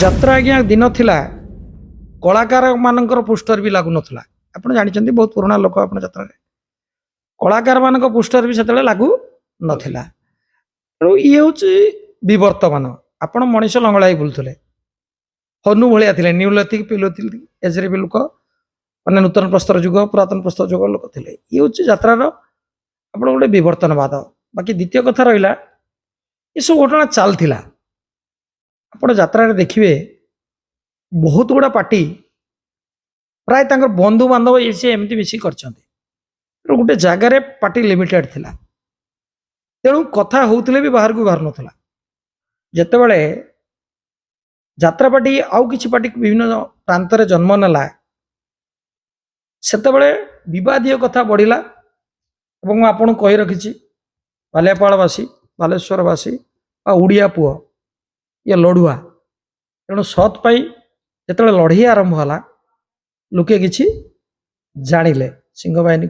ଯାତ୍ରା ଆଜ୍ଞା ଦିନ ଥିଲା କଳାକାର ମାନଙ୍କର ପୋଷ୍ଟର ବି ଲାଗୁ ନଥିଲା। ଆପଣ ଜାଣିଛନ୍ତି ବହୁତ ପୁରୁଣା ଲୋକ ଆପଣ ଯାତ୍ରାରେ କଳାକାର ମାନଙ୍କ ପୋଷ୍ଟର ବି ସେତେବେଳେ ଲାଗୁ ନଥିଲା। ତେଣୁ ଇଏ ହେଉଛି ବିବର୍ତ୍ତମାନ। ଆପଣ ମଣିଷ ଲଙ୍ଗଳା ହେଇ ବୁଲୁଥିଲେ, ହନୁ ଭଳିଆ ଥିଲେ, ନ୍ୟୁଲୋଥିକ ପିଲୋଥିକ ଏଜରେ ବି ଲୋକ, ମାନେ ନୂତନ ପ୍ରସ୍ତର ଯୁଗ ପୁରାତନ ପ୍ରସ୍ତର ଯୁଗ ଲୋକ ଥିଲେ। ଇଏ ହେଉଛି ଯାତ୍ରାର ଆପଣ ଗୋଟେ ବିବର୍ତ୍ତନବାଦ। ବାକି ଦ୍ୱିତୀୟ କଥା ରହିଲା, ଏସବୁ ଘଟଣା ଚାଲିଥିଲା। ଆପଣ ଯାତ୍ରାରେ ଦେଖିବେ ବହୁତ ଗୁଡ଼ା ପାର୍ଟି ପ୍ରାୟ ତାଙ୍କର ବନ୍ଧୁବାନ୍ଧବ ସେ ଏମିତି ମିଶି କରିଛନ୍ତି। ଗୋଟେ ଜାଗାରେ ପାର୍ଟି ଲିମିଟେଡ୍ ଥିଲା, ତେଣୁ କଥା ହଉଥିଲେ ବି ବାହାରକୁ ବାହାରୁ ନଥିଲା। ଯେତେବେଳେ ଯାତ୍ରା ପାର୍ଟି ଆଉ କିଛି ପାର୍ଟି ବିଭିନ୍ନ ପ୍ରାନ୍ତରେ ଜନ୍ମ ନେଲା, ସେତେବେଳେ ବିବାଦୀୟ କଥା ବଢ଼ିଲା। ଏବଂ ମୁଁ ଆପଣଙ୍କୁ କହି ରଖିଛି, ବାଲିଆପାଳବାସୀ, ବାଲେଶ୍ୱରବାସୀ ଆଉ ଓଡ଼ିଆ ପୁଅ ଇଏ ଲଢ଼ୁଆ। ତେଣୁ ସତ୍ ପାଇଁ ଯେତେବେଳେ ଲଢ଼େଇ ଆରମ୍ଭ ହେଲା, ଲୋକେ କିଛି ଜାଣିଲେ, ସିଂହ ବାହିନୀ